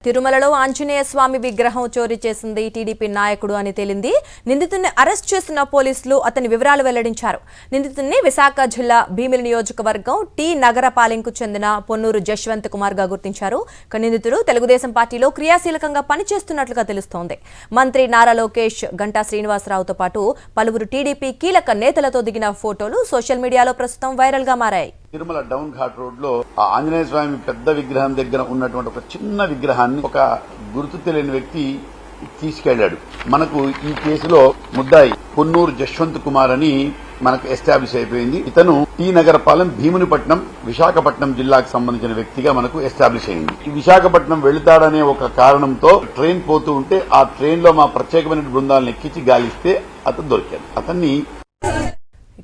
తిరుమలలో ఆంజనేయ స్వామి విగ్రహం చోరీ చేసింది టీడీపీ నాయకుడు అని తేలింది. నిందితుడిని అరెస్ట్ చేసిన పోలీసులు అతని వివరాలు వెల్లడించారు. నిందితుడిని విశాఖ జిల్లా భీమిలి నియోజకవర్గం టీ నగరపాలెంకు చెందిన పొన్నూరు జశ్వంత్ కుమార్ గా గుర్తించారు. నిందితుడు తెలుగుదేశం పార్టీలో క్రియాశీలకంగా పనిచేస్తున్నట్లుగా తెలుస్తోంది. మంత్రి నారా లోకేష్, గంటా శ్రీనివాసరావుతో పాటు పలువురు టీడీపీ కీలక నేతలతో దిగిన ఫోటోలు సోషల్ మీడియాలో ప్రస్తుతం వైరల్ గా మారాయి. తిరుమల డౌన్ ఘాట్ రోడ్ లో ఆంజనేయ స్వామి పెద్ద విగ్రహం దగ్గర ఉన్నటువంటి ఒక చిన్న విగ్రహాన్ని ఒక గుర్తు తెలియని వ్యక్తి తీసుకెళ్లాడు. మనకు ఈ కేసులో ముద్దాయి పొన్నూరు జశ్వంత్ కుమార్ అని మనకు ఎస్టాబ్లిష్ అయిపోయింది. ఇతను టీ నగరపాలెం భీమునిపట్నం విశాఖపట్నం జిల్లాకు సంబంధించిన వ్యక్తిగా మనకు ఎస్టాబ్లిష్ అయింది. ఈ విశాఖపట్నం వెళుతాడనే ఒక కారణంతో ట్రైన్ పోతూ ఉంటే ఆ ట్రైన్ లో మా ప్రత్యేకమైన బృందాలను ఎక్కించి గాలిస్తే అతను దొరికాడు. అతన్ని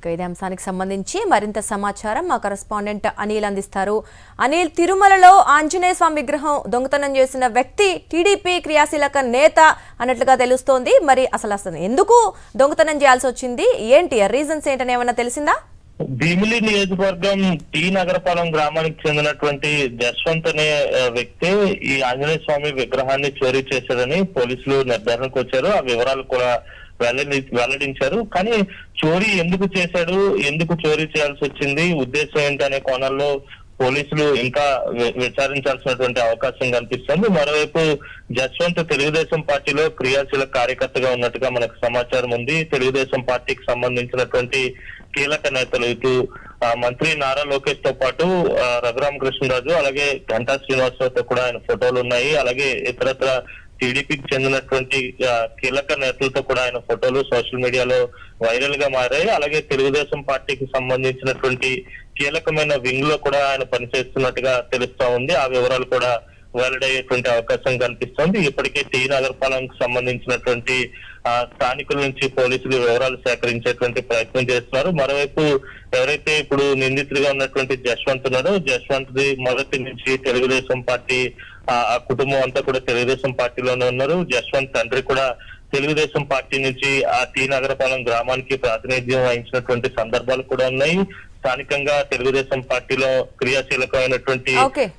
ఇదే అంశానికి సంబంధించి మరింత సమాచారం మా కరెస్పాండెంట్ అనిల్ అందిస్తారు. అనిల్, తిరుమలలో ఆంజనేయ స్వామి విగ్రహం దొంగతనం చేసిన వ్యక్తి టీడీపీ క్రియాశీలక నేత అన్నట్లుగా తెలుస్తోంది. మరి అసలు ఎందుకు దొంగతనం చేయాల్సి వచ్చింది, ఏంటి రీజన్స్ ఏంటని ఏమన్నా తెలిసిందా? భీమిలి నియోజకవర్గం టీ నగరపాలెం గ్రామానికి చెందినటువంటి జశ్వంత్ అనే వ్యక్తి ఈ ఆంజనేయ స్వామి విగ్రహాన్ని చోరీ చేశారని పోలీసులు నిర్ధారణకు వచ్చారు. ఆ వివరాలు కూడా వెల్లడించారు. కానీ చోరీ ఎందుకు చేశాడు, ఎందుకు చోరీ చేయాల్సి వచ్చింది, ఉద్దేశం ఏంటనే కోణంలో పోలీసులు ఇంకా విచారించాల్సినటువంటి అవకాశం కనిపిస్తుంది. మరోవైపు జశ్వంత్ తెలుగుదేశం పార్టీలో క్రియాశీలక కార్యకర్తగా ఉన్నట్టుగా మనకు సమాచారం ఉంది. తెలుగుదేశం పార్టీకి సంబంధించినటువంటి కీలక నేతలు ఇటు మంత్రి నారా లోకేష్ తో పాటు రఘురామకృష్ణరాజు, అలాగే గంటా శ్రీనివాసరావుతో కూడా ఆయన ఫోటోలు ఉన్నాయి. అలాగే ఇతరత్ర టీడీపీకి చెందినటువంటి కీలక నేతలతో కూడా ఆయన ఫోటోలు సోషల్ మీడియాలో వైరల్ గా మారాయి. అలాగే తెలుగుదేశం పార్టీకి సంబంధించినటువంటి కీలకమైన వింగ్ లో కూడా ఆయన పనిచేస్తున్నట్టుగా తెలుస్తా ఉంది. ఆ వివరాలు కూడా వెల్లడయ్యేటువంటి అవకాశం కనిపిస్తోంది. ఇప్పటికే టీ నగరపాలెంకు సంబంధించినటువంటి స్థానికుల నుంచి పోలీసులు వివరాలు సేకరించేటువంటి ప్రయత్నం చేస్తున్నారు. మరోవైపు ఎవరైతే ఇప్పుడు నిందితుడిగా ఉన్నటువంటి జశ్వంత్ ఉన్నాడో, జశ్వంత్ ది మొదటి నుంచి తెలుగుదేశం పార్టీ ఆ కుటుంబం అంతా కూడా తెలుగుదేశం పార్టీలోనే ఉన్నారు. జశ్వంత్ తండ్రి కూడా తెలుగుదేశం పార్టీ నుంచి ఆ టీ నగరపాలెం గ్రామానికి ప్రాతినిధ్యం వహించినటువంటి సందర్భాలు కూడా ఉన్నాయి. స్థానికంగా తెలుగుదేశం పార్టీలో క్రియాశీలకమైనటువంటి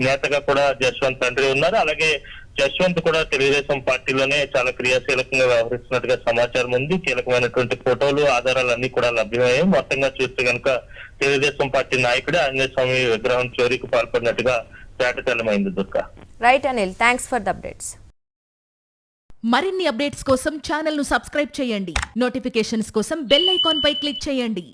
నేతగా కూడా జశ్వంత్ తండ్రి ఉన్నారు. అలాగే జశ్వంత్ కూడా తెలుగుదేశం పార్టీలోనే చాలా క్రియాశీలకంగా వ్యవహరిస్తున్నట్టుగా సమాచారం ఉంది. కీలకమైనటువంటి ఫోటోలు, ఆధారాలన్నీ కూడా లభ్యమయ్యాయి. మొత్తంగా చూస్తే కనుక తెలుగుదేశం పార్టీ నాయకుడే ఆంజనేయ స్వామి విగ్రహం చోరీకి పాల్పడినట్టుగా తేటతెల్లమైంది. Durga. Right Anil, thanks for the updates. మరిన్ని అప్డేట్స్ కోసం ఛానల్ ను సబ్స్క్రైబ్ చేయండి. నోటిఫికేషన్స్ కోసం బెల్ ఐకాన్ పై క్లిక్ చేయండి.